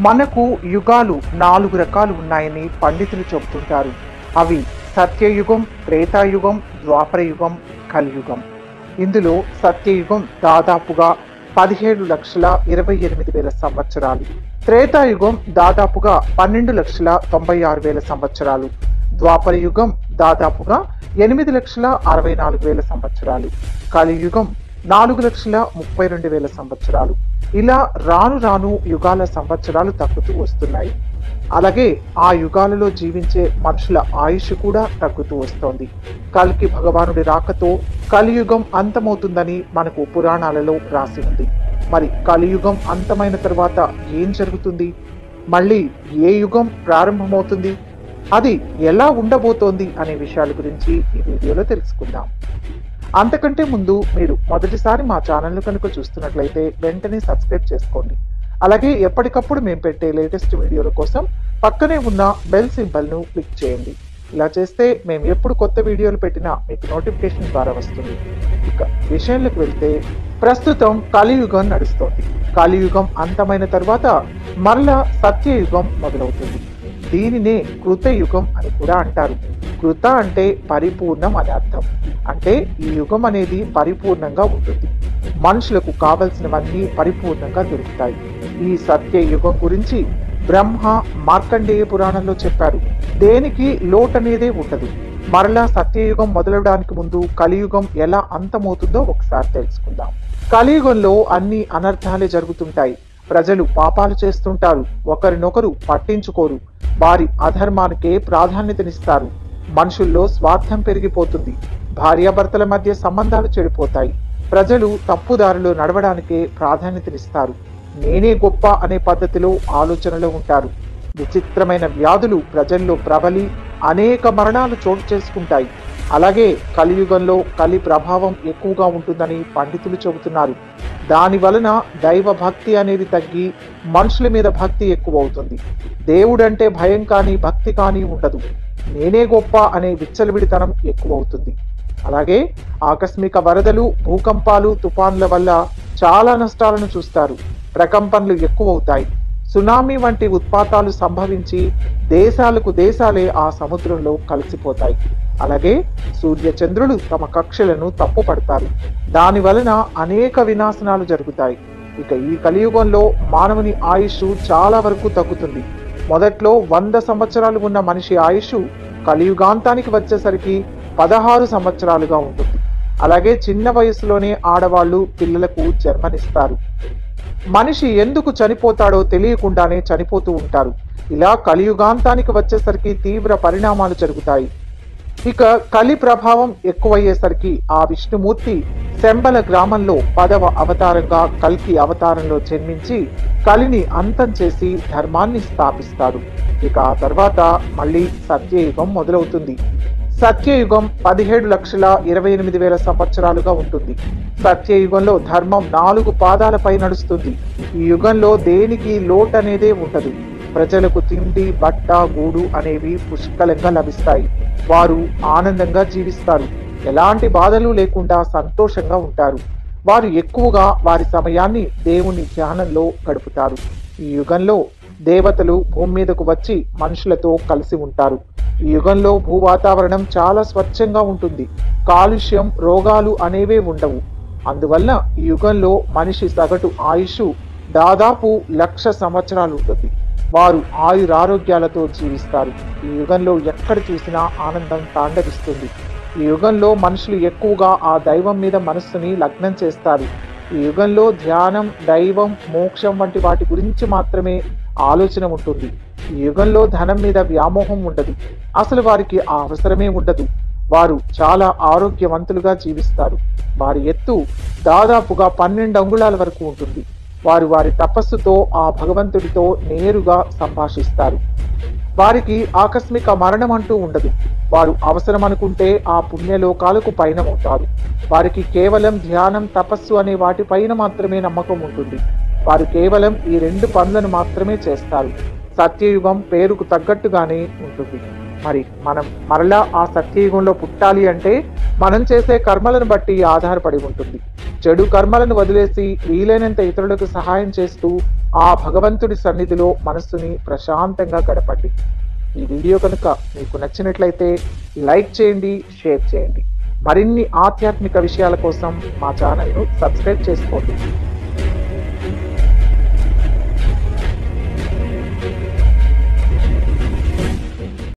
మనకు యుగాలు 4 రకాలు ఉన్నాయని పండితులు చెబుతుంటారు. అవి సత్యయుగం, త్రేతాయుగం, ద్వాపరయుగం, కలియుగం. ఇందులో సత్యయుగం దాదాపుగా 17,28,000 సంవత్సరాలు, త్రేతాయుగం దాదాపుగా 12,96,000 సంవత్సరాలు, ద్వాపరయుగం దాదాపుగా 8,64,000 సంవత్సరాలు, కలియుగం 4,32,000 సంవత్సరాలు. ఇలా రాను రాను యుగాల సంవత్సరాలు తగ్గుతూ వస్తున్నాయి. అలాగే ఆ యుగాలలో జీవించే మనుషుల ఆయుష్ కూడా తగ్గుతూ వస్తోంది. కల్కి భగవానుడి రాకతో కలియుగం అంతమవుతుందని మనకు పురాణాలలో రాసి ఉంది. మరి కలియుగం అంతమైన తర్వాత ఏం జరుగుతుంది? మళ్ళీ ఏ యుగం ప్రారంభమవుతుంది? అది ఎలా ఉండబోతోంది అనే విషయాల గురించి ఈ వీడియోలో తెలుసుకుందాం. అంతకంటే ముందు మీరు మొదటిసారి మా ఛానల్ను కనుక చూస్తున్నట్లయితే వెంటనే సబ్స్క్రైబ్ చేసుకోండి. అలాగే ఎప్పటికప్పుడు మేము పెట్టే లేటెస్ట్ వీడియోల కోసం పక్కనే ఉన్న బెల్ సింబల్ను క్లిక్ చేయండి. ఇలా చేస్తే మేము ఎప్పుడు కొత్త వీడియోలు పెట్టినా మీకు నోటిఫికేషన్ ద్వారా వస్తుంది. ఇక విషయంలోకి వెళ్తే ప్రస్తుతం కలియుగం నడుస్తోంది. కలియుగం అంతమైన తర్వాత మరలా సత్యయుగం మొదలవుతుంది. దీనినే కృతయుగం అని కూడా అంటారు. కృత అంటే పరిపూర్ణం అని అర్థం. అంటే ఈ యుగం అనేది పరిపూర్ణంగా ఉంటుంది. మనుషులకు కావలసినవన్నీ పరిపూర్ణంగా దొరుకుతాయి. ఈ సత్యయుగం గురించి బ్రహ్మ మార్కండేయ పురాణంలో చెప్పారు. దేనికి లోటనేదే ఉండదు. మరలా సత్యయుగం మొదలవడానికి ముందు కలియుగం ఎలా అంతమవుతుందో ఒకసారి తెలుసుకుందాం. కలియుగంలో అన్ని అనర్థాలే జరుగుతుంటాయి. ప్రజలు పాపాలు చేస్తుంటారు. ఒకరినొకరు పట్టించుకోరు. వారి అధర్మానికే ప్రాధాన్యతనిస్తారు. మనుషుల్లో స్వార్థం పెరిగిపోతుంది. భార్యాభర్తల మధ్య సంబంధాలు చెడిపోతాయి. ప్రజలు తప్పుదారిలో నడవడానికే ప్రాధాన్యతనిస్తారు. నేనే గొప్ప అనే పద్ధతిలో ఆలోచనలో ఉంటారు. విచిత్రమైన వ్యాధులు ప్రజల్లో ప్రబలి అనేక మరణాలు చోటు చేసుకుంటాయి. అలాగే కలియుగంలో కలి ప్రభావం ఎక్కువగా ఉంటుందని పండితులు చెబుతున్నారు. దాని వలన దైవ భక్తి అనేది తగ్గి మనుషుల మీద భక్తి ఎక్కువ అవుతుంది. దేవుడంటే భయం కానీ భక్తి కానీ ఉండదు. నేనే గొప్ప అనే విచ్చలవిడితనం ఎక్కువ అవుతుంది. అలాగే ఆకస్మిక వరదలు, భూకంపాలు, తుఫాన్ల వల్ల చాలా నష్టాలను చూస్తారు. ప్రకంపనలు ఎక్కువ అవుతాయి. సునామీ వంటి ఉత్పాతాలు సంభవించి దేశాలకు దేశాలే ఆ సముద్రంలో కలిసిపోతాయి. అలాగే సూర్య చంద్రులు తమ కక్షలను తప్పుపడతారు. దాని వలన అనేక వినాశనాలు జరుగుతాయి. ఇక ఈ కలియుగంలో మానవుని ఆయుష్ చాలా వరకు తగ్గుతుంది. మొదట్లో 100 సంవత్సరాలు ఉన్న మనిషి ఆయుష్ కలియుగాంతానికి వచ్చేసరికి 16 సంవత్సరాలుగా ఉంటుంది. అలాగే చిన్న వయసులోనే ఆడవాళ్లు పిల్లలకు జన్మనిస్తారు. మనిషి ఎందుకు చనిపోతాడో తెలియకుండానే చనిపోతూ ఉంటారు. ఇలా కలియుగాంతానికి వచ్చేసరికి తీవ్ర పరిణామాలు జరుగుతాయి. ఇక కలి ప్రభావం ఎక్కువయ్యేసరికి ఆ విష్ణుమూర్తి శంబల గ్రామంలో 10వ అవతారంగా కల్కి అవతారంలో జన్మించి కలిని అంతం చేసి ధర్మాన్ని స్థాపిస్తాడు. ఇక ఆ తర్వాత మళ్ళీ సత్యయుగం మొదలవుతుంది. సత్యయుగం 17,28,000 సంవత్సరాలుగా ఉంటుంది. సత్యయుగంలో ధర్మం 4 పాదాలపై నడుస్తుంది. ఈ యుగంలో దేనికి లోటనేదే ఉండదు. ప్రజలకు తిండి, బట్ట, గూడు అనేవి పుష్కలంగా లభిస్తాయి. వారు ఆనందంగా జీవిస్తారు. ఎలాంటి బాధలు లేకుండా సంతోషంగా ఉంటారు. వారు ఎక్కువగా వారి సమయాన్ని దేవుని ధ్యానంలో గడుపుతారు. ఈ యుగంలో దేవతలు భూమి మీదకు వచ్చి మనుషులతో కలిసి ఉంటారు. ఈ యుగంలో భూ వాతావరణం చాలా స్వచ్ఛంగా ఉంటుంది. కాలుష్యం, రోగాలు అనేవే ఉండవు. అందువల్ల ఈ యుగంలో మనిషి సగటు ఆయుష్ దాదాపు 1,00,000 సంవత్సరాలు ఉంటుంది. వారు ఆయురారోగ్యాలతో జీవిస్తారు. ఈ యుగంలో ఎక్కడ చూసినా ఆనందం తాండవిస్తుంది. ఈ యుగంలో మనుషులు ఎక్కువగా ఆ దైవం మీద మనస్సుని లగ్నం చేస్తారు. ఈ యుగంలో ధ్యానం, దైవం, మోక్షం వంటి వాటి గురించి మాత్రమే ఆలోచన ఉంటుంది. ఈ యుగంలో ధనం మీద వ్యామోహం ఉండదు. అసలు వారికి ఆ అవసరమే ఉండదు. వారు చాలా ఆరోగ్యవంతులుగా జీవిస్తారు. వారి ఎత్తు దాదాపుగా 12 అంగుళాల వరకు ఉంటుంది. వారు వారి తపస్సుతో ఆ భగవంతుడితో నేరుగా సంభాషిస్తారు. వారికి ఆకస్మిక మరణం అంటూ ఉండదు. వారు అవసరం అనుకుంటే ఆ పుణ్యలోకాలకు పయనమవుతారు. వారికి కేవలం ధ్యానం, తపస్సు అనే వాటిపైన మాత్రమే నమ్మకం ఉంటుంది. వారు కేవలం ఈ 2 పనులను మాత్రమే చేస్తారు. సత్యయుగం పేరుకు తగ్గట్టుగానే ఉంటుంది. మరి మనం మరలా ఆ సత్యయుగంలో పుట్టాలి అంటే మనం చేసే కర్మలను బట్టి ఆధారపడి ఉంటుంది. చెడు కర్మలను వదిలేసి వీలైనంత ఇతరులకు సహాయం చేస్తూ ఆ భగవంతుడి సన్నిధిలో మనస్సుని ప్రశాంతంగా గడపండి. ఈ వీడియో కనుక మీకు నచ్చినట్లయితే లైక్ చేయండి, షేర్ చేయండి. మరిన్ని ఆధ్యాత్మిక విషయాల కోసం మా ఛానల్ను సబ్స్క్రైబ్ చేసుకోండి.